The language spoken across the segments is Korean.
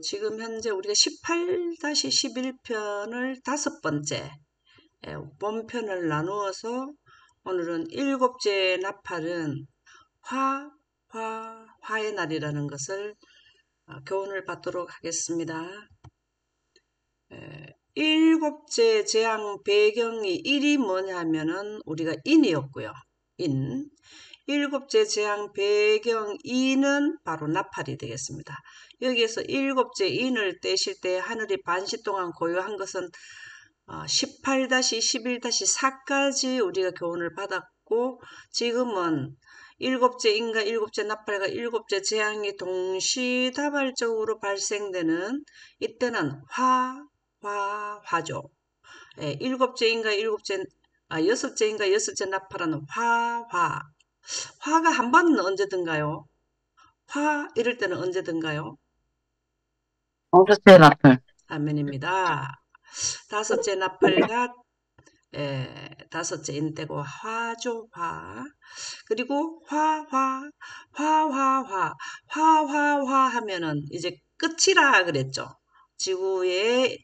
지금 현재 우리가 18-11편을 다섯 번째 본편을 나누어서 오늘은 일곱째 나팔은 화의 날이라는 것을 교훈을 받도록 하겠습니다. 일곱째 재앙 배경이 일이 뭐냐면은 우리가 인이었고요. 인. 일곱째 재앙 배경 인은 바로 나팔이 되겠습니다. 여기에서 일곱째 인을 떼실 때 하늘이 반시 동안 고요한 것은 18-11-4까지 우리가 교훈을 받았고, 지금은 일곱째 인과 일곱째 나팔과 일곱째 재앙이 동시다발적으로 발생되는 이때는 화죠. 일곱째 인과 여섯째 인과 여섯째 나팔은 화가 한 번은 언제든가요? 이럴 때는 언제든가요? 어첫째 나팔. 아멘입니다. 다섯째 나팔과 다섯째 인때고 화죠, 화. 그리고 화화 하면은 이제 끝이라 그랬죠. 지구의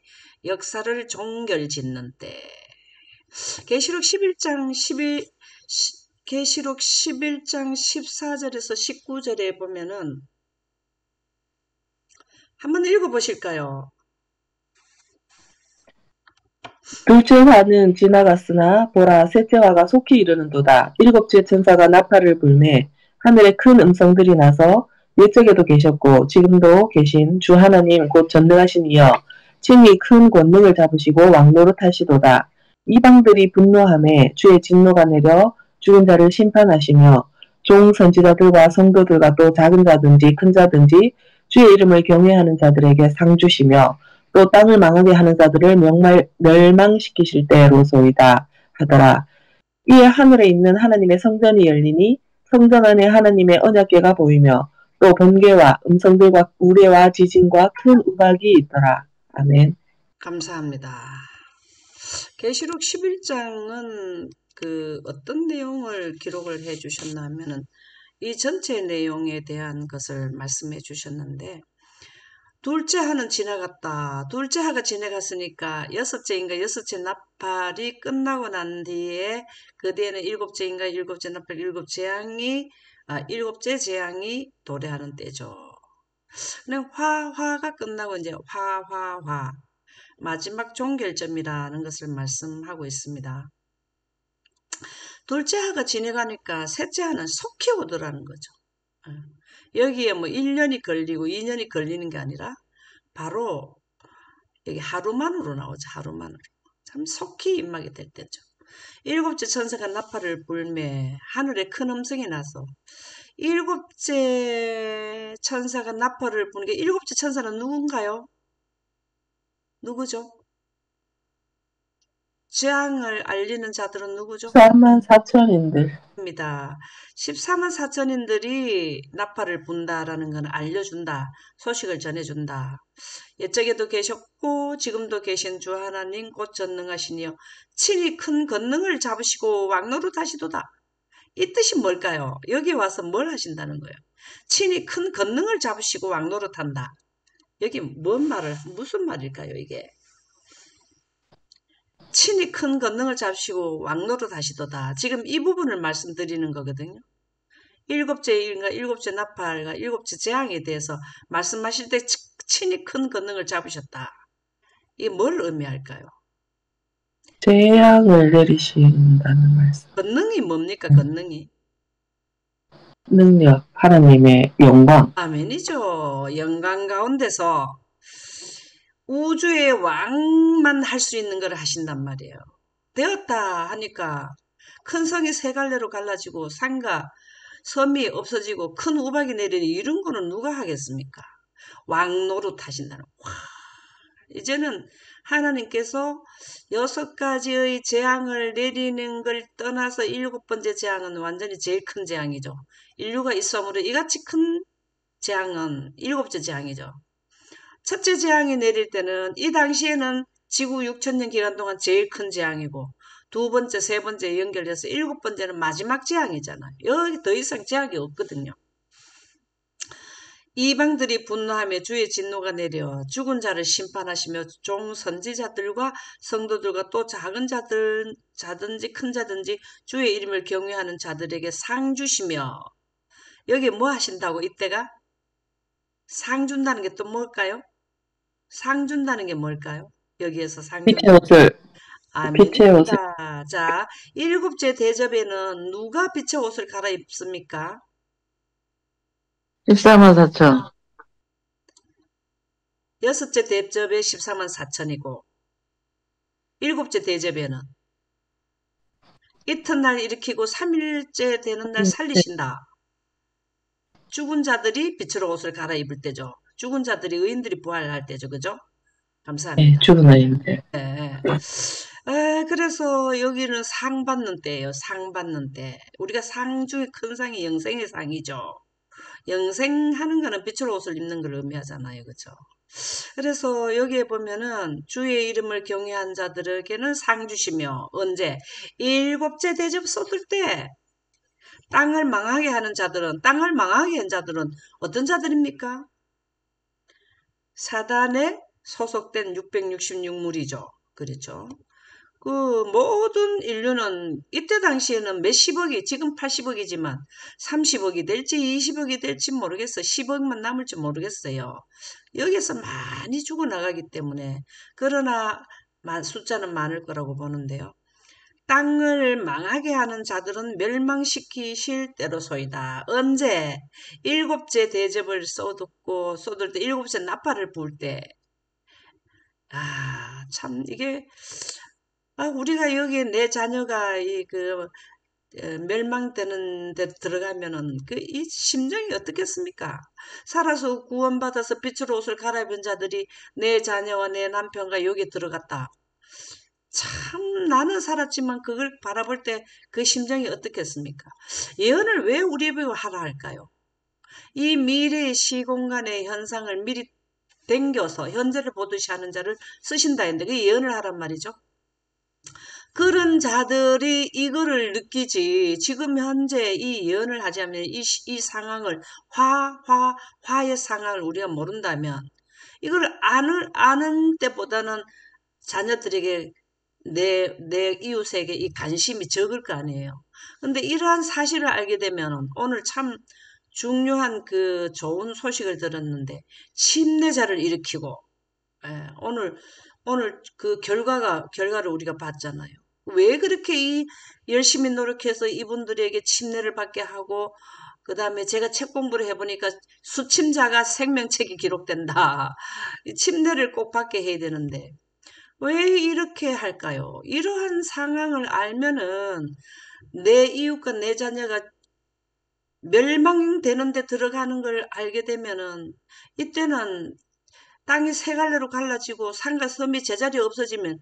역사를 종결짓는 때. 계시록 11장 14절에서 19절에 보면은 한번 읽어보실까요? 둘째 화는 지나갔으나 보라 셋째 화가 속히 이르는도다. 일곱째 천사가 나팔을 불매 하늘에 큰 음성들이 나서 옛적에도 계셨고 지금도 계신 주 하나님 곧 전능하신 이여 친히 큰 권능을 잡으시고 왕노릇하시도다. 이방들이 분노하매 주의 진노가 내려 죽은 자를 심판하시며 종 선지자들과 성도들과 또 작은 자든지 큰 자든지 주의 이름을 경외하는 자들에게 상 주시며 또 땅을 망하게 하는 자들을 멸망시키실 때로소이다 하더라. 이에 하늘에 있는 하나님의 성전이 열리니 성전 안에 하나님의 언약궤가 보이며 또 번개와 음성들과 우레와 지진과 큰 우박이 있더라. 아멘. 감사합니다. 계시록 11장은 어떤 내용을 기록을 해 주셨냐면은 이 전체 내용에 대한 것을 말씀해 주셨는데, 둘째 하는 지나갔다. 둘째 하가 지나갔으니까 여섯째인가 여섯째 나팔이 끝나고 난 뒤에 그 뒤에는 일곱째인가 일곱째 나팔 일곱째 재앙이 도래하는 때죠. 그냥 화가 끝나고 이제 화 마지막 종결점이라는 것을 말씀하고 있습니다. 둘째 하가 지나가니까 셋째 하는 속히 오더라는 거죠. 여기에 뭐 1년이 걸리고 2년이 걸리는 게 아니라 바로 여기 하루만으로 나오죠. 하루만으로. 참 속히 임하게 될 때죠. 일곱째 천사가 나팔을 불매 하늘에 큰 음성이 나서, 일곱째 천사가 나팔을 부는 게 일곱째 천사는 누군가요? 누구죠? 재앙을 알리는 자들은 누구죠? 14만 4천인들. 입니다. 14만 4천인들이 나팔을 분다라는 건 알려준다. 소식을 전해준다. 옛적에도 계셨고 지금도 계신 주 하나님 곧 전능하시니요 친히 큰 권능을 잡으시고 왕노릇 하시도다. 이 뜻이 뭘까요? 여기 와서 뭘 하신다는 거예요? 친히 큰 권능을 잡으시고 왕노릇 한다. 여기 무슨 말일까요, 이게? 친히 큰 권능을 잡으시고 왕노릇 하시도다. 지금 이 부분을 말씀드리는 거거든요. 일곱째 일과 일곱째 나팔과 일곱째 재앙에 대해서 말씀하실 때 친히 큰 권능을 잡으셨다. 이게 뭘 의미할까요? 재앙을 내리신다는 말씀. 권능이 뭡니까, 권능이? 능력, 하나님의 영광. 아멘이죠. 영광 가운데서 우주의 왕만 할 수 있는 걸 하신단 말이에요. 되었다 하니까 큰 성이 세 갈래로 갈라지고 산과 섬이 없어지고 큰 우박이 내리니 이런 거는 누가 하겠습니까? 왕노릇 하신다는. 와, 이제는 하나님께서 6가지의 재앙을 내리는 걸 떠나서 7번째 재앙은 완전히 제일 큰 재앙이죠. 인류가 있으므로 이같이 큰 재앙은 7째 재앙이죠. 첫째 재앙이 내릴 때는 이 당시에는 지구 6천년 기간 동안 제일 큰 재앙이고, 두 번째, 세 번째 연결해서 7번째는 마지막 재앙이잖아요. 여기 더 이상 재앙이 없거든요. 이방들이 분노하며 주의 진노가 내려 죽은 자를 심판하시며 종 선지자들과 성도들과 또 작은 자든지 큰 자든지 주의 이름을 경외하는 자들에게 상 주시며 여기 뭐 하신다고 이때가 상 준다는 게 또 뭘까요? 상 준다는 게 뭘까요? 여기에서 상 빛의 준다는 옷을, 빛의 옷을, 아멘입니다. 자, 일곱째 대접에는 누가 빛의 옷을 갈아입습니까? 14만 4천. 여섯째 대접에 14만 4천이고 일곱째 대접에는 이튿날 일으키고 3일째 되는 날 살리신다. 죽은 자들이 빛으로 옷을 갈아입을 때죠. 죽은 자들이 의인들이 부활할 때죠. 그죠? 네, 감사합니다. 죽은 아이인데. 네. 그래서 여기는 상 받는 때예요. 상 받는 때. 우리가 상 중에 큰 상이 영생의 상이죠. 영생하는 거는 빛의 옷을 입는 걸 의미하잖아요. 그죠? 그래서 여기에 보면은 주의 이름을 경외한 자들에게는 상 주시며 언제? 일곱째 대접 쏟을 때 땅을 망하게 한 자들은 어떤 자들입니까? 사단에 소속된 666무리죠. 그렇죠. 그 모든 인류는 이때 당시에는 몇십억이 지금 80억이지만 30억이 될지 20억이 될지 모르겠어요. 10억만 남을지 모르겠어요. 여기서 많이 죽어나가기 때문에 그러나 숫자는 많을 거라고 보는데요. 땅을 망하게 하는 자들은 멸망시키실 때로소이다. 언제? 일곱째 대접을 쏟을 때 일곱째 나팔을 불 때. 참 이게 우리가 여기에 내 자녀가 멸망되는 데 들어가면은 이 심정이 어떻겠습니까? 살아서 구원받아서 빛으로 옷을 갈아입은 자들이 내 자녀와 내 남편과 여기 들어갔다. 참 나는 살았지만 그걸 바라볼 때 그 심정이 어떻겠습니까? 예언을 왜 우리에게 하라 할까요? 이 미래의 시공간의 현상을 미리 댕겨서 현재를 보듯이 하는 자를 쓰신다 했는데 그 예언을 하란 말이죠. 그런 자들이 이거를 느끼지 지금 현재 이 예언을 하지 않으면 이 상황을 화의 상황을 우리가 모른다면 이걸 아는 때보다는 자녀들에게 내 이웃에게 이 관심이 적을 거 아니에요. 근데 이러한 사실을 알게 되면 오늘 참 중요한 그 좋은 소식을 들었는데 침례자를 일으키고 오늘 그 결과를 우리가 봤잖아요. 왜 그렇게 열심히 노력해서 이분들에게 침례를 받게 하고 그 다음에 제가 책 공부를 해보니까 수침자가 생명책이 기록된다. 침례를 꼭 받게 해야 되는데 왜 이렇게 할까요? 이러한 상황을 알면은 내 이웃과 내 자녀가 멸망되는 데 들어가는 걸 알게 되면은 이때는 땅이 세 갈래로 갈라지고 산과 섬이 제자리에 없어지면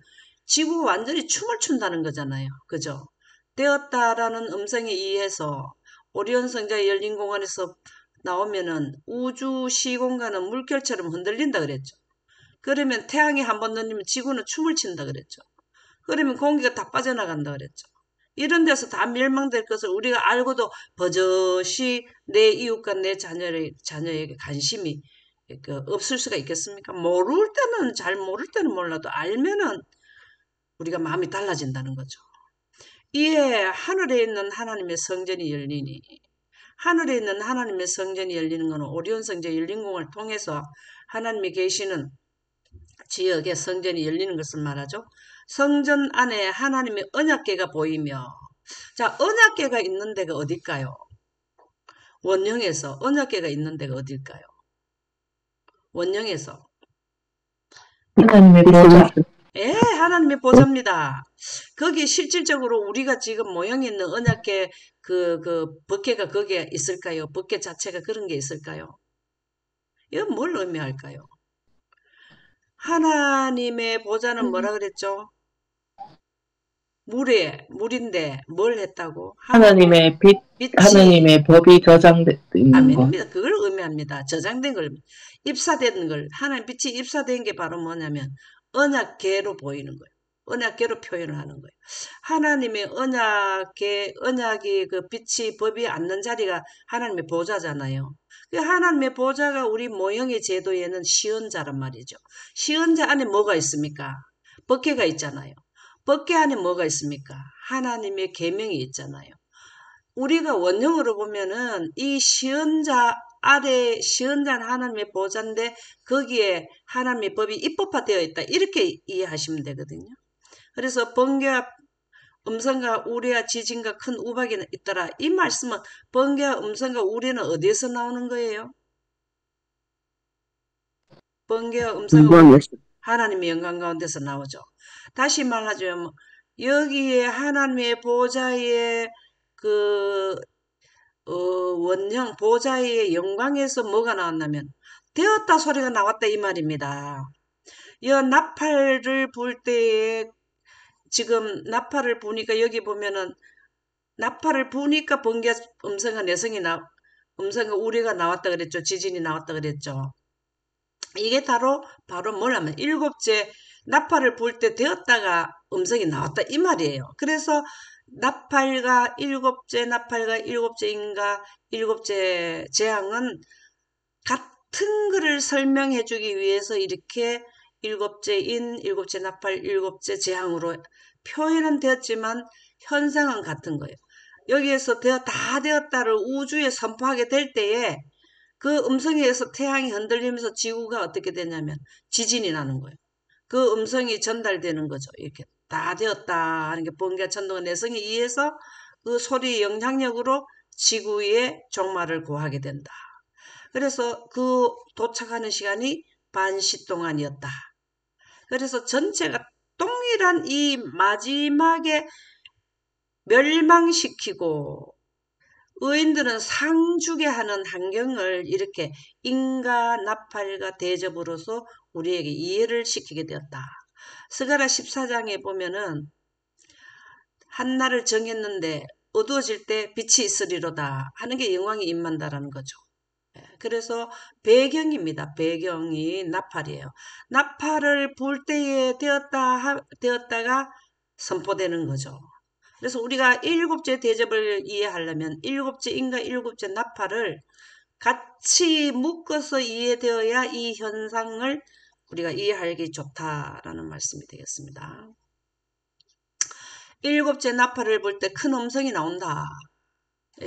지구가 완전히 춤을 춘다는 거잖아요. 그죠? 되었다라는 음성에 의해서 오리온 성자의 열린 공간에서 나오면은 우주 시공간은 물결처럼 흔들린다 그랬죠. 그러면 태양이 한 번 넣으면 지구는 춤을 춘다 그랬죠. 그러면 공기가 다 빠져나간다 그랬죠. 이런 데서 다 멸망될 것을 우리가 알고도 버젓이 내 이웃과 내 자녀에게 관심이 없을 수가 있겠습니까? 잘 모를 때는 몰라도 알면은 우리가 마음이 달라진다는 거죠. 이에 하늘에 있는 하나님의 성전이 열리니 하늘에 있는 하나님의 성전이 열리는 것은 오리온 성전 열린 공을 통해서 하나님이 계시는 지역에 성전이 열리는 것을 말하죠. 성전 안에 하나님의 언약궤가 보이며 자, 언약궤가 있는 데가 어딜까요? 원령에서 언약궤가 있는 데가 어딜까요? 원령에서 하나님의 보좌. 하나님의 보좌입니다. 거기 실질적으로 우리가 지금 모형 있는 언약궤 법궤가 거기에 있을까요? 법궤 자체가 그런 게 있을까요? 이건 뭘 의미할까요? 하나님의 보좌는 뭐라 그랬죠? 물인데 뭘 했다고? 하나님의 빛, 빛이 하나님의 법이 저장되어 있는 것. 아멘입니다. 그걸 의미합니다. 저장된 걸, 입사된 걸, 하나님 빛이 입사된 게 바로 뭐냐면 언약궤로 보이는 거예요. 언약궤로 표현을 하는 거예요. 하나님의 언약이 그 빛이 법이 앉는 자리가 하나님의 보좌잖아요. 그 하나님의 보좌가 우리 모형의 제도에는 시언자란 말이죠. 시언자 안에 뭐가 있습니까? 법궤가 있잖아요. 법궤 안에 뭐가 있습니까? 하나님의 계명이 있잖아요. 우리가 원형으로 보면은 이 시언자 아래 시언자는 하나님의 보좌인데 거기에 하나님의 법이 입법화되어 있다. 이렇게 이해하시면 되거든요. 그래서 번개와 음성과 우레와 지진과 큰 우박이 있더라. 이 말씀은 번개와 음성과 우레는 어디에서 나오는 거예요? 번개와 음성과 우레 이번에 하나님의 영광 가운데서 나오죠. 다시 말하자면 여기에 하나님의 보좌의 그 원형 보좌의 영광에서 뭐가 나왔냐면 되었다 소리가 나왔다 이 말입니다. 이 나팔을 불 때에 지금 나팔을 부니까 여기 보면은 나팔을 부니까 번개 음성과 내성이 음성과 우리가 나왔다 그랬죠. 지진이 나왔다 그랬죠. 이게 바로 뭐냐면 일곱째 나팔을 불 때 되었다가 음성이 나왔다 이 말이에요. 그래서 나팔과 일곱째 인과 일곱째 재앙은 같은 거를 설명해 주기 위해서 이렇게 일곱째 인, 일곱째 나팔, 일곱째 재앙으로 표현은 되었지만 현상은 같은 거예요. 여기에서 다 되었다를 우주에 선포하게 될 때에 그 음성에 의해서 태양이 흔들리면서 지구가 어떻게 되냐면 지진이 나는 거예요. 그 음성이 전달되는 거죠. 이렇게 다 되었다 하는 게 번개와 천둥과 내성에 의해서 그 소리의 영향력으로 지구의 종말을 구하게 된다. 그래서 그 도착하는 시간이 반시 동안이었다. 그래서 전체가 동일한 이 마지막에 멸망시키고 의인들은 상주게 하는 환경을 이렇게 인과 나팔과 대접으로서 우리에게 이해를 시키게 되었다. 스가랴 14장에 보면은 한날을 정했는데 어두워질 때 빛이 있으리로다 하는 게 영광이 임한다라는 거죠. 그래서 배경입니다. 배경이 나팔이에요. 나팔을 불 때에 되었다가 선포되는 거죠. 그래서 우리가 일곱째 대접을 이해하려면 일곱째 인과 일곱째 나팔을 같이 묶어서 이해되어야 이 현상을 우리가 이해하기 좋다라는 말씀이 되겠습니다. 일곱째 나팔을 불 때 큰 음성이 나온다.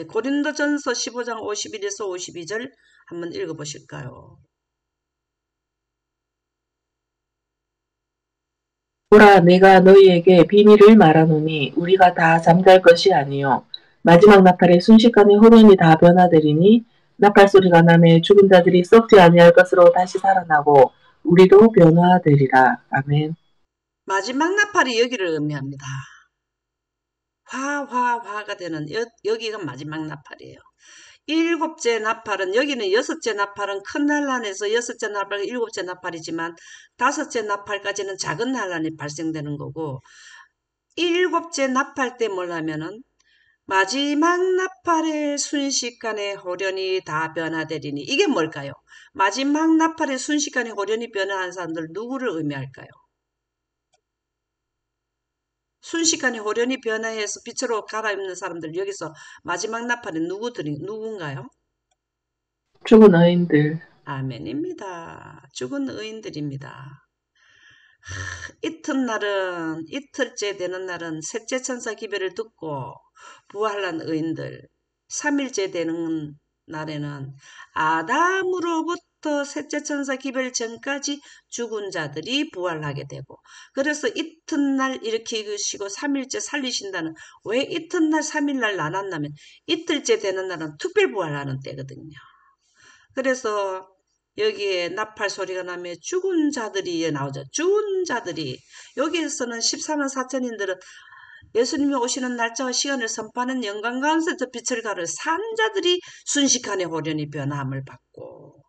고린도전서 15장 51에서 52절 한번 읽어보실까요? 보라, 내가 너희에게 비밀을 말하노니 우리가 다 잠잘 것이 아니요 마지막 나팔에 순식간에 호련이 다 변화되리니 나팔 소리가 나매 죽은 자들이 썩지 아니할 것으로 다시 살아나고 우리도 변화되리라. 아멘. 마지막 나팔이 여기를 의미합니다. 화가 되는 여기가 마지막 나팔이에요. 일곱째 나팔은 여기는 여섯째 나팔은 큰 난란에서 여섯째 나팔과 일곱째 나팔이지만 다섯째 나팔까지는 작은 난란이 발생되는 거고 일곱째 나팔 때 뭐냐면은 마지막 나팔의 순식간에 호련이 다 변화되리니 이게 뭘까요? 마지막 나팔의 순식간에 호련이 변화한 사람들 누구를 의미할까요? 순식간에 호련이 변화해서 빛으로 갈아입는 사람들 여기서 마지막 나팔이 누군가요? 죽은 의인들. 아멘입니다. 죽은 의인들입니다. 이틀째 되는 날은 셋째 천사 기별을 듣고 부활한 의인들, 3일째 되는 날에는 아담으로부터 셋째 천사 기별 전까지 죽은 자들이 부활하게 되고 그래서 이튿날 일으키시고 3일째 살리신다는 왜 이튿날 3일날 나눴냐면 이틀째 되는 날은 특별 부활하는 때거든요. 그래서 여기에 나팔 소리가 나며 죽은 자들이 나오죠. 죽은 자들이 여기에서는 14만 4천인들은 예수님이 오시는 날짜와 시간을 선포하는 영광 가운데서 빛을 가를 산 자들이 순식간에 호련히 변함을 받고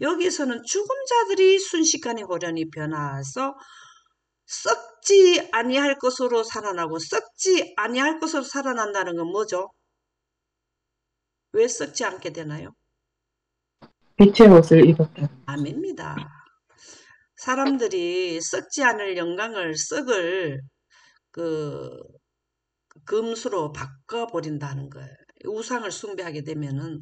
여기서는 죽은 자들이 순식간에 호련히 변화해서 썩지 아니할 것으로 살아나고 썩지 아니할 것으로 살아난다는 건 뭐죠? 왜 썩지 않게 되나요? 빛의 옷을 입었다. 아멘입니다. 사람들이 썩지 않을 영광을 썩을 그 금수로 바꿔버린다는 거예요. 우상을 숭배하게 되면은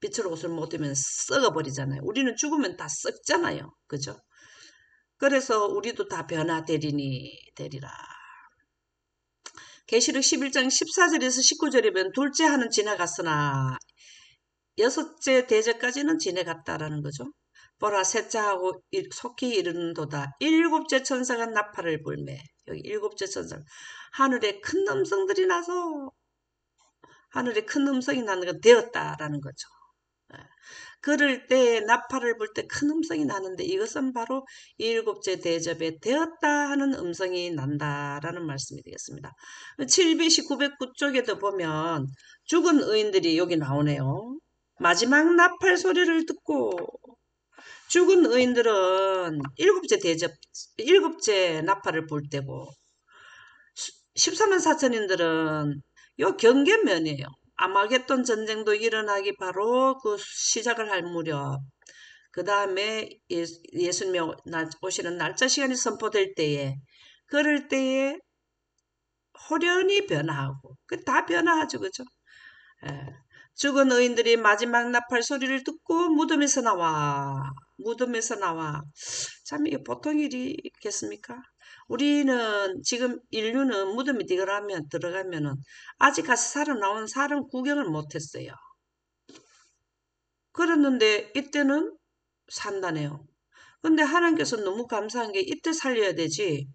빛으로 옷을 못 입으면 썩어버리잖아요. 우리는 죽으면 다 썩잖아요. 그죠? 그래서 우리도 다 변화되리니 되리라. 계시록 11장 14절에서 19절에 보면 둘째 하는 지나갔으나 여섯째 대제까지는 지나갔다라는 거죠. 보라 셋째하고 속히 이르는도다. 일곱째 천사가 나팔을 불매. 여기 일곱째 천사. 하늘에 큰 음성들이 나서 하늘에 큰 음성이 나는 건 되었다라는 거죠. 그럴 때 나팔을 불 때 큰 음성이 나는데 이것은 바로 일곱째 대접에 되었다 하는 음성이 난다라는 말씀이 되겠습니다. 700시 909쪽에도 보면 죽은 의인들이 여기 나오네요. 마지막 나팔 소리를 듣고 죽은 의인들은 일곱째 나팔을 불 때고 14만 4천인들은 요 경계면이에요. 아마겟돈 전쟁도 일어나기 바로 그 시작을 할 무렵 그 다음에 예수님이 오시는 날짜 시간이 선포될 때에 그럴 때에 호련히 변화하고 다 변화하죠. 그죠? 예. 죽은 의인들이 마지막 나팔 소리를 듣고 무덤에서 나와. 무덤에서 나와. 참 이게 보통 일이겠습니까? 우리는 지금 인류는 무덤에 들어가면은 아직 가서 살아나온 사람 구경을 못했어요. 그랬는데 이때는 산다네요. 근데 하나님께서 너무 감사한 게 이때 살려야 되지.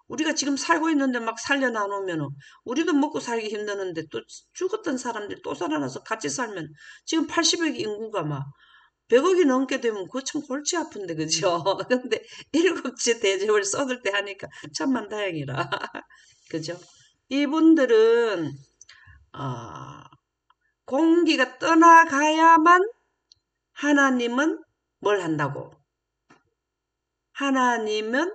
우리가 지금 살고 있는데 막 살려나누면은 우리도 먹고 살기 힘드는데 또 죽었던 사람들이 또 살아나서 같이 살면 지금 80억 인구가 막 100억이 넘게 되면 그거 참 골치 아픈데 그죠? 근데 일곱째 대접을 쏟을 때 하니까 참만 다행이라 그죠? 이분들은 어, 공기가 떠나가야만 하나님은 뭘 한다고? 하나님은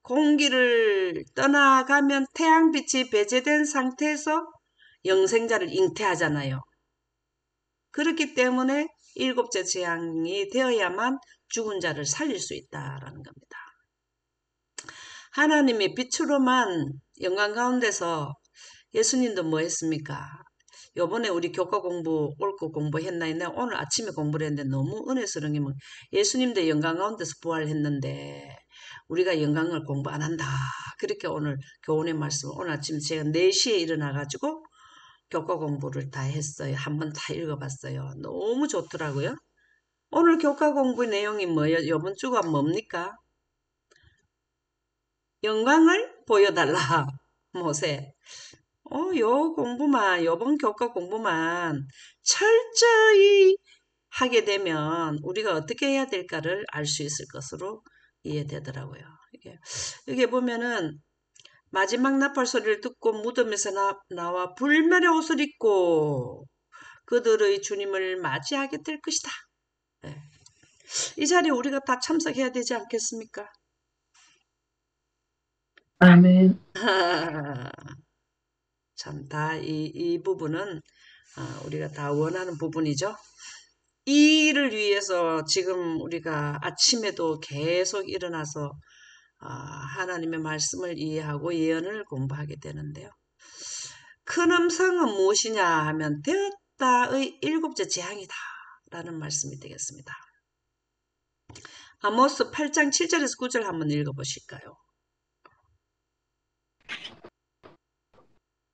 공기를 떠나가면 태양빛이 배제된 상태에서 영생자를 잉태하잖아요. 그렇기 때문에 일곱째 재앙이 되어야만 죽은 자를 살릴 수 있다라는 겁니다. 하나님의 빛으로만 영광 가운데서 예수님도 뭐 했습니까? 요번에 우리 교과 공부, 옳고 공부했나 했나 오늘 아침에 공부를 했는데 너무 은혜스러운 게 뭐 예수님도 영광 가운데서 부활했는데 우리가 영광을 공부 안 한다. 그렇게 오늘 교훈의 말씀 오늘 아침 제가 4시에 일어나가지고 교과 공부를 다 했어요. 한번 다 읽어봤어요. 너무 좋더라고요. 오늘 교과 공부 내용이 뭐예요? 이번 주가 뭡니까? 영광을 보여달라. 모세. 요 공부만, 요번 교과 공부만 철저히 하게 되면 우리가 어떻게 해야 될까를 알 수 있을 것으로 이해되더라고요. 이게 보면은 마지막 나팔 소리를 듣고 무덤에서 나와 불멸의 옷을 입고 그들의 주님을 맞이하게 될 것이다. 네. 이 자리에 우리가 다 참석해야 되지 않겠습니까? 아멘. 참, 이 부분은 우리가 다 원하는 부분이죠. 이 일을 위해서 지금 우리가 아침에도 계속 일어나서 하나님의 말씀을 이해하고 예언을 공부하게 되는데요. 큰 음성은 무엇이냐 하면 되었다의 일곱째 재앙이다 라는 말씀이 되겠습니다. 아모스 8장 7절에서 9절 한번 읽어보실까요?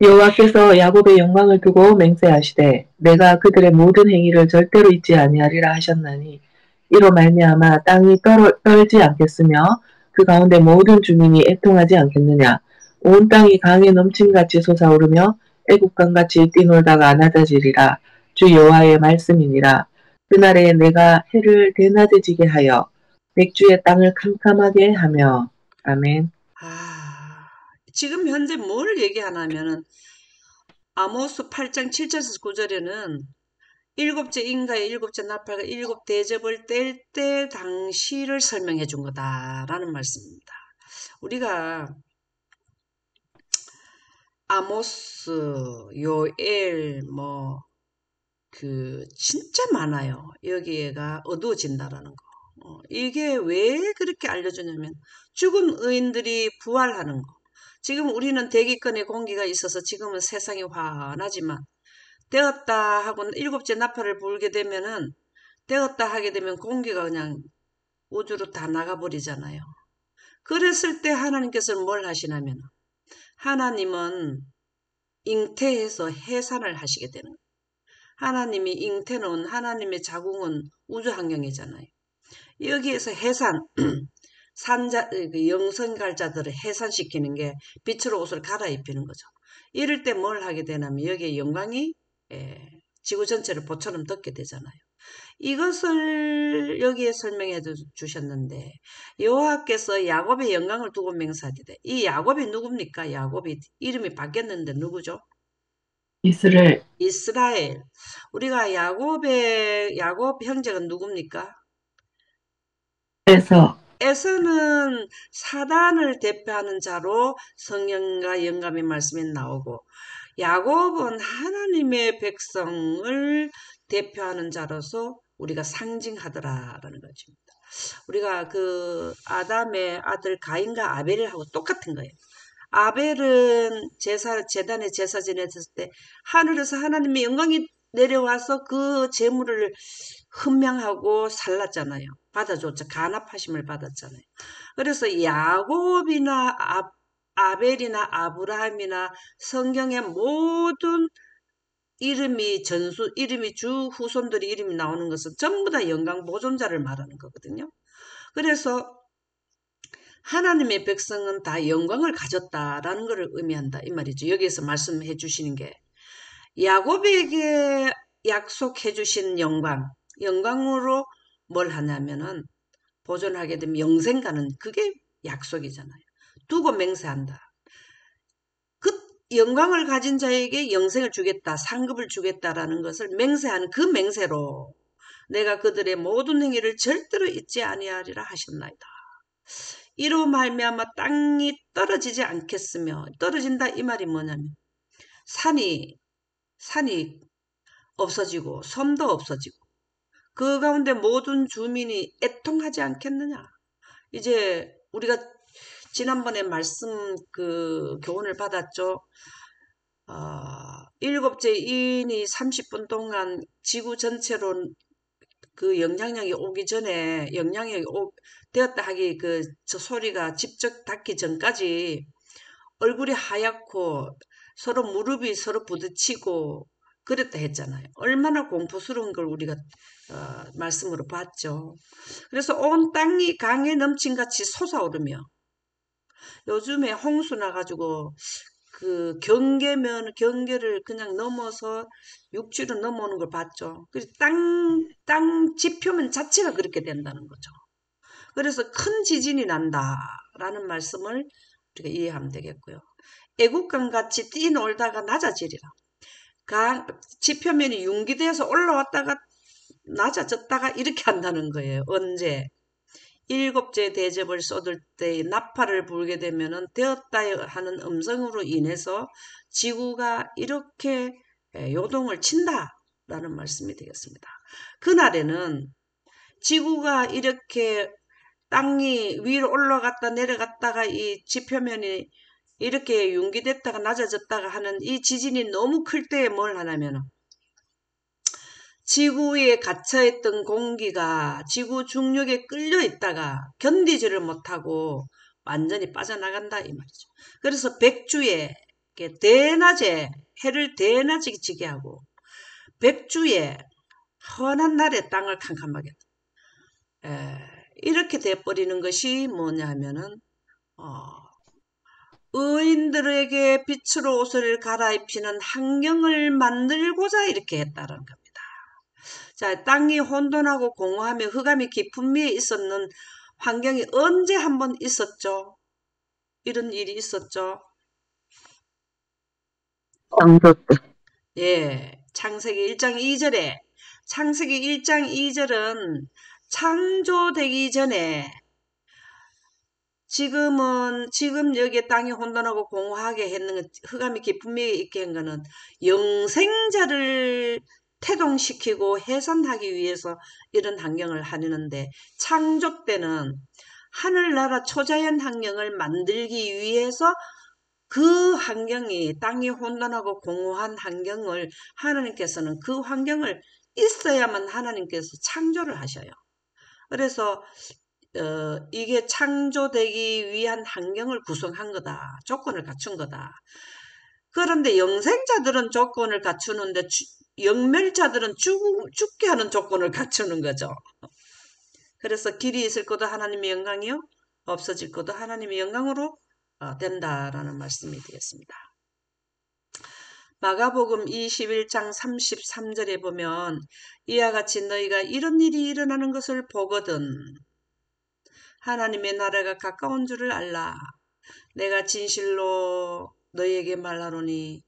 여호와께서 야곱의 영광을 두고 맹세하시되 내가 그들의 모든 행위를 절대로 잊지 아니하리라 하셨나니 이로 말미암아 땅이 떨지 않겠으며 그 가운데 모든 주민이 애통하지 않겠느냐. 온 땅이 강에 넘침같이 솟아오르며 애국강같이 뛰놀다가 낮아지리라. 주 여호와의 말씀이니라. 그날에 내가 해를 대낮에지게 하여 백주의 땅을 캄캄하게 하며. 아멘. 지금 현재 뭘 얘기하냐면은 아모스 8장 7절에서 9절에는 일곱째 인가의 일곱째 나팔과 일곱 대접을 뗄 때 당시를 설명해 준 거다라는 말씀입니다. 우리가 아모스, 요엘, 진짜 많아요. 여기에가 어두워진다라는 거. 이게 왜 그렇게 알려주냐면 죽은 의인들이 부활하는 거. 지금 우리는 대기권의 공기가 있어서 지금은 세상이 환하지만 되었다 하고 일곱째 나팔을 불게 되면은 되었다 하게 되면 공기가 그냥 우주로 다 나가버리잖아요. 그랬을 때 하나님께서는 뭘 하시냐면 하나님은 잉태해서 해산을 하시게 되는 거예요. 하나님이 잉태는 하나님의 자궁은 우주 환경이잖아요. 여기에서 해산, 그 영성갈자들을 해산시키는 게 빛으로 옷을 갈아입히는 거죠. 이럴 때 뭘 하게 되냐면 여기에 영광이 지구 전체를 보처럼 덮게 되잖아요. 이것을 여기에 설명해 주셨는데 여호와께서 야곱의 영광을 두고 맹세하되 이 야곱이 누굽니까? 야곱이 이름이 바뀌었는데 누구죠? 이스라엘. 이스라엘. 우리가 야곱 형제가 누굽니까? 에서. 에서는 사단을 대표하는 자로 성령과 영감의 말씀에 나오고 야곱은 하나님의 백성을 대표하는 자로서 우리가 상징하더라라는 것입니다. 우리가 그 아담의 아들 가인과 아벨하고 똑같은 거예요. 아벨은 재단에 제사 지냈을 때 하늘에서 하나님의 영광이 내려와서 그 제물을 헌명하고 살랐잖아요. 받아줬죠. 간합하심을 받았잖아요. 그래서 야곱이나 아벨이나 아브라함이나 성경의 모든 이름이 주 후손들이 이름이 나오는 것은 전부 다 영광 보존자를 말하는 거거든요. 그래서 하나님의 백성은 다 영광을 가졌다라는 것을 의미한다 이 말이죠. 여기에서 말씀해 주시는 게 야곱에게 약속해 주신 영광으로 뭘 하냐면은 보존하게 되면 영생 가는 그게 약속이잖아요. 두고 맹세한다. 그 영광을 가진 자에게 영생을 주겠다, 상급을 주겠다라는 것을 맹세하는 그 맹세로 내가 그들의 모든 행위를 절대로 잊지 아니하리라 하셨나이다. 이로 말미암아 땅이 떨어지지 않겠으며 떨어진다 이 말이 뭐냐면 산이 없어지고 섬도 없어지고 그 가운데 모든 주민이 애통하지 않겠느냐. 이제 우리가 지난번에 말씀 그 교훈을 받았죠. 일곱째 인이 30분 동안 지구 전체로 그 영향력이 오기 전에 되었다 하기 저 소리가 직접 닿기 전까지 얼굴이 하얗고 서로 무릎이 서로 부딪히고 그랬다 했잖아요. 얼마나 공포스러운 걸 우리가 말씀으로 봤죠. 그래서 온 땅이 강에 넘친 같이 솟아오르며 요즘에 홍수 나가지고 그 경계를 그냥 넘어서 육지로 넘어오는 걸 봤죠. 그래서 땅 지표면 자체가 그렇게 된다는 거죠. 그래서 큰 지진이 난다라는 말씀을 우리가 이해하면 되겠고요. 애국강 같이 뛰놀다가 낮아지리라. 지표면이 융기되어서 올라왔다가 낮아졌다가 이렇게 한다는 거예요. 언제? 일곱째 대접을 쏟을 때 나팔을 불게 되면은 되었다 하는 음성으로 인해서 지구가 이렇게 요동을 친다라는 말씀이 되겠습니다. 그날에는 지구가 이렇게 땅이 위로 올라갔다 내려갔다가 이 지표면이 이렇게 융기됐다가 낮아졌다가 하는 이 지진이 너무 클 때에 뭘 하냐면 지구에 갇혀있던 공기가 지구 중력에 끌려 있다가 견디지를 못하고 완전히 빠져나간다 이 말이죠. 그래서 백주에 대낮에 해를 대낮에 지게 하고 백주에 헌한 날에 땅을 캄캄하게 이렇게 돼버리는 것이 뭐냐 하면은 의인들에게 빛으로 옷을 갈아입히는 환경을 만들고자 이렇게 했다는 겁니다. 자, 땅이 혼돈하고 공허하며 흑암이 깊은 미에 있었는 환경이 언제 한번 있었죠? 이런 일이 있었죠? 창조 때. 예, 창세기 1장 2절에 창세기 1장 2절은 창조되기 전에 지금 여기에 땅이 혼돈하고 공허하게 했는 흑암이 깊은 미에 있게 한 거는 영생자를 태동시키고 해산하기 위해서 이런 환경을 하려는데 창조 때는 하늘나라 초자연 환경을 만들기 위해서 그 환경이 땅이 혼돈하고 공허한 환경을 하나님께서는 그 환경을 있어야만 하나님께서 창조를 하셔요. 그래서 이게 창조되기 위한 환경을 구성한 거다. 조건을 갖춘 거다. 그런데 영생자들은 조건을 갖추는데 영멸자들은 죽게 하는 조건을 갖추는 거죠. 그래서 길이 있을 것도 하나님의 영광이요, 없어질 것도 하나님의 영광으로 된다라는 말씀이 되겠습니다. 마가복음 21장 33절에 보면 이와 같이 너희가 이런 일이 일어나는 것을 보거든 하나님의 나라가 가까운 줄을 알라. 내가 진실로 너희에게 말하노니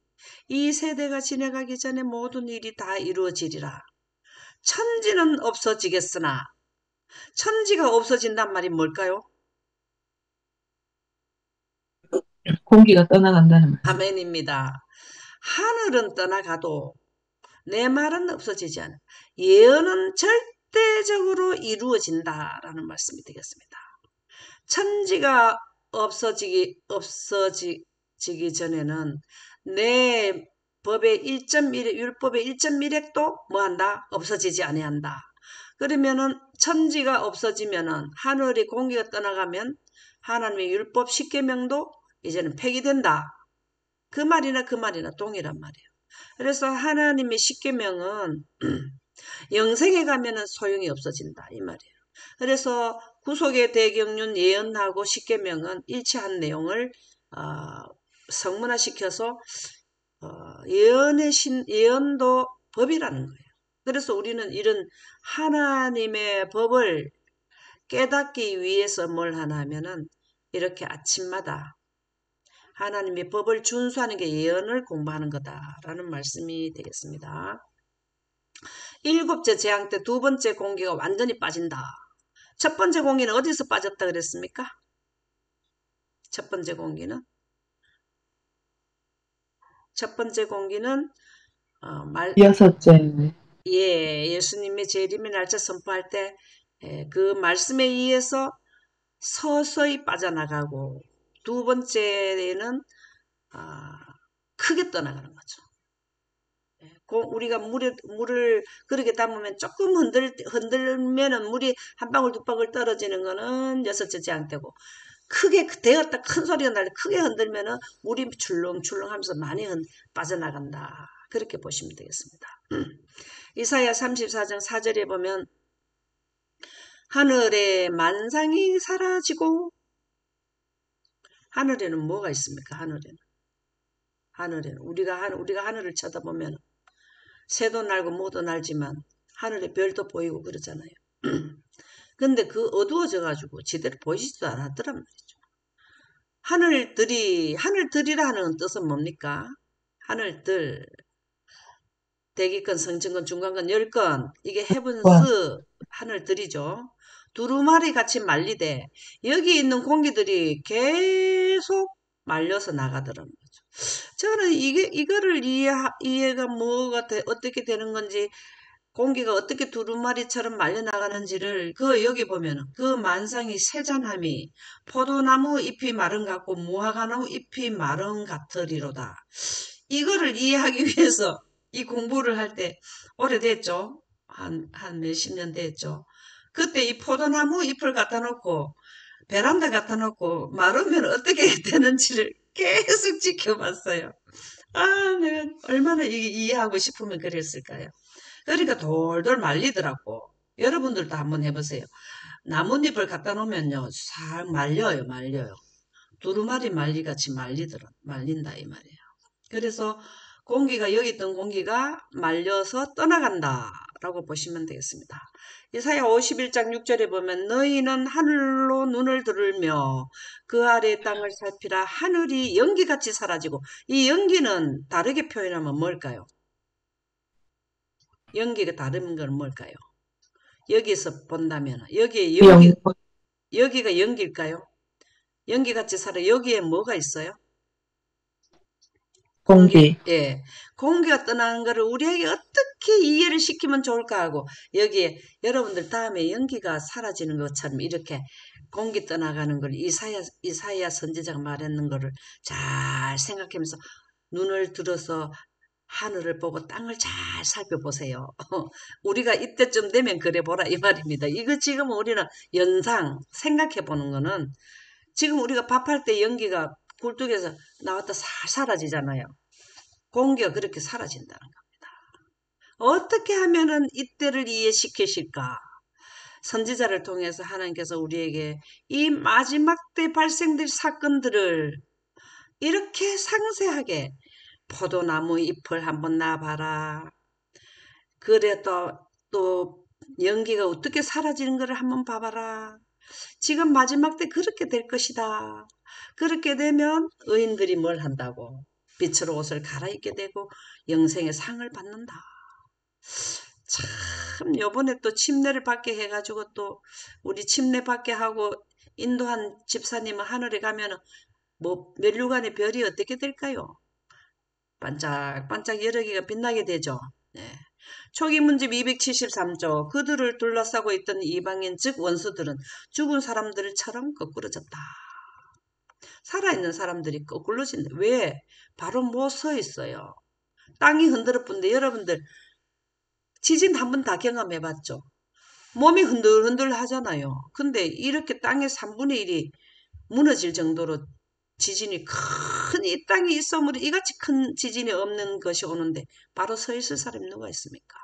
이 세대가 지나가기 전에 모든 일이 다 이루어지리라. 천지는 없어지겠으나 천지가 없어진단 말이 뭘까요? 공기가 떠나간다는 말. 아멘입니다. 하늘은 떠나가도 내 말은 없어지지 않아. 예언은 절대적으로 이루어진다라는 말씀이 되겠습니다. 천지가 없어지기 전에는 내 법의 1.1, 율법의 1.1핵도 뭐한다? 없어지지 아니한다. 그러면은 천지가 없어지면은 하늘의 공기가 떠나가면 하나님의 율법 10계명도 이제는 폐기된다. 그 말이나 동일한 말이에요. 그래서 하나님의 10계명은 영생에 가면은 소용이 없어진다 이 말이에요. 그래서 구속의 대경륜 예언하고 10계명은 일치한 내용을 성문화시켜서 예언도 법이라는 거예요. 그래서 우리는 이런 하나님의 법을 깨닫기 위해서 뭘 하나 하면은 이렇게 아침마다 하나님의 법을 준수하는 게 예언을 공부하는 거다라는 말씀이 되겠습니다. 7째 재앙 때 2번째 공기가 완전히 빠진다. 첫 번째 공기는 어디서 빠졌다 그랬습니까? 첫 번째 공기는 여섯째. 예수님의 재림의 날짜 선포할 때 그 말씀에 의해서 서서히 빠져나가고, 두 번째는 크게 떠나가는 거죠. 우리가 물을 그렇게 담으면 조금 흔들면은 물이 한 방울 두 방울 떨어지는 거는 여섯째 재앙 때고, 크게 되었다 큰 소리가 날 때 크게 흔들면은 물이 출렁출렁 하면서 많이 빠져나간다. 그렇게 보시면 되겠습니다. 이사야 34장 4절에 보면 하늘의 만상이 사라지고, 하늘에는 뭐가 있습니까? 하늘에는 우리가 하늘을 쳐다보면 새도 날고 뭐도 날지만 하늘에 별도 보이고 그러잖아요. 근데 그 어두워져 가지고 제대로 보이지도 않았더란 말이죠. 하늘들이라는 뜻은 뭡니까? 하늘들, 대기권, 성층권, 중간권, 열권, 이게 헤븐스 하늘들이죠. 두루마리 같이 말리되 여기 있는 공기들이 계속 말려서 나가더라는 거죠. 저는 이거를 이해가 어떻게 되는 건지, 공기가 어떻게 두루마리처럼 말려나가는지를 여기 보면은 그 만상이 세잔함이 포도나무 잎이 마른 같고 무화과나무 잎이 마른 같으리로다. 이거를 이해하기 위해서 이 공부를 할 때 오래됐죠. 한 몇십 년 됐죠. 그때 이 포도나무 잎을 갖다 놓고 베란다 갖다 놓고 마르면 어떻게 되는지를 계속 지켜봤어요. 내가 얼마나 이해하고 싶으면 그랬을까요? 그러니까 돌돌 말리더라고. 여러분들도 한번 해보세요. 나뭇잎을 갖다 놓으면요, 싹 말려요. 두루마리 말리같이 말린다 이 말이에요. 그래서 여기 있던 공기가 말려서 떠나간다 라고 보시면 되겠습니다. 이사야 51장 6절에 보면 너희는 하늘로 눈을 들으며 그 아래 땅을 살피라. 하늘이 연기같이 사라지고, 이 연기는 다르게 표현하면 뭘까요? 연기가 다른 건 뭘까요? 여기서 본다면 여기가 연기일까요? 연기같이 여기에 뭐가 있어요? 공기. 예. 공기가 떠나는 것을 우리에게 어떻게 이해를 시키면 좋을까 하고, 여기에 여러분들 다음에 연기가 사라지는 것처럼 이렇게 공기 떠나가는 걸 이사야 선지자가 말했는 거를 잘 잘 생각하면서 눈을 들어서 하늘을 보고 땅을 잘 살펴보세요. 우리가 이때쯤 되면 그래 보라 이 말입니다. 이거 지금 우리는 연상 생각해 보는 거는 지금 우리가 밥할 때 연기가 굴뚝에서 나왔다 살 사라지잖아요. 공기가 그렇게 사라진다는 겁니다. 어떻게 하면은 이때를 이해시키실까? 선지자를 통해서 하나님께서 우리에게 이 마지막 때 발생될 사건들을 이렇게 상세하게 포도나무 잎을 한번 놔봐라. 그래 또 연기가 어떻게 사라지는 것을 한번 봐봐라. 지금 마지막 때 그렇게 될 것이다. 그렇게 되면 의인들이 뭘 한다고? 빛으로 옷을 갈아입게 되고 영생의 상을 받는다. 참 요번에 또 침례를 받게 해가지고 또 우리 침례 받게 하고 인도한 집사님은 하늘에 가면은 뭐 멸류관의 별이 어떻게 될까요? 반짝반짝 여러 개가 빛나게 되죠. 네. 초기 문집 273조 그들을 둘러싸고 있던 이방인 즉 원수들은 죽은 사람들처럼 거꾸러졌다. 살아있는 사람들이 거꾸러진다. 왜? 바로 못 서 있어요. 땅이 흔들어뿐데 여러분들 지진 한 번 다 경험해봤죠? 몸이 흔들흔들 하잖아요. 근데 이렇게 땅의 3분의 1이 무너질 정도로 지진이 큰 이 땅에 있으므로 이같이 큰 지진이 없는 것이 오는데 바로 서 있을 사람이 누가 있습니까?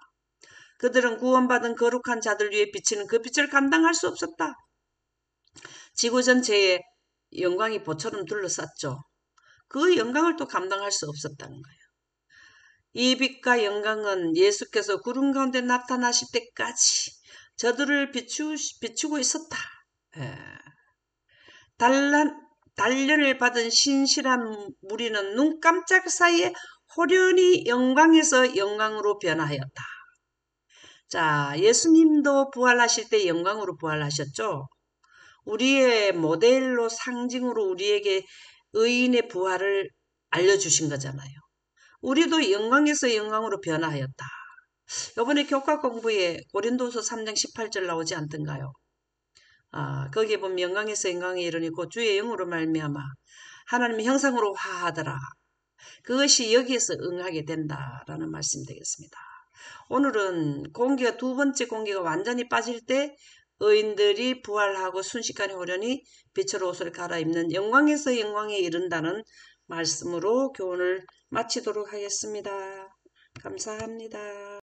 그들은 구원받은 거룩한 자들 위에 비치는 그 빛을 감당할 수 없었다. 지구 전체에 영광이 보처럼 둘러쌌죠. 그 영광을 또 감당할 수 없었다는 거예요. 이 빛과 영광은 예수께서 구름 가운데 나타나실 때까지 저들을 비추고 있었다. 예. 단련을 받은 신실한 무리는 눈 깜짝 사이에 호련히 영광에서 영광으로 변화하였다. 자, 예수님도 부활하실 때 영광으로 부활하셨죠? 우리의 모델로 상징으로 우리에게 의인의 부활을 알려주신 거잖아요. 우리도 영광에서 영광으로 변화하였다. 이번에 교과 공부에 고린도서 3장 18절 나오지 않던가요? 거기에 보면 영광에서 영광에 이르니 곧 주의 영으로 말미암아 하나님의 형상으로 화하더라. 그것이 여기에서 응하게 된다라는 말씀 되겠습니다. 오늘은 공기가 두 번째 공기가 완전히 빠질 때 의인들이 부활하고 순식간에 호련히 빛으로 옷을 갈아입는 영광에서 영광에 이른다는 말씀으로 교훈을 마치도록 하겠습니다. 감사합니다.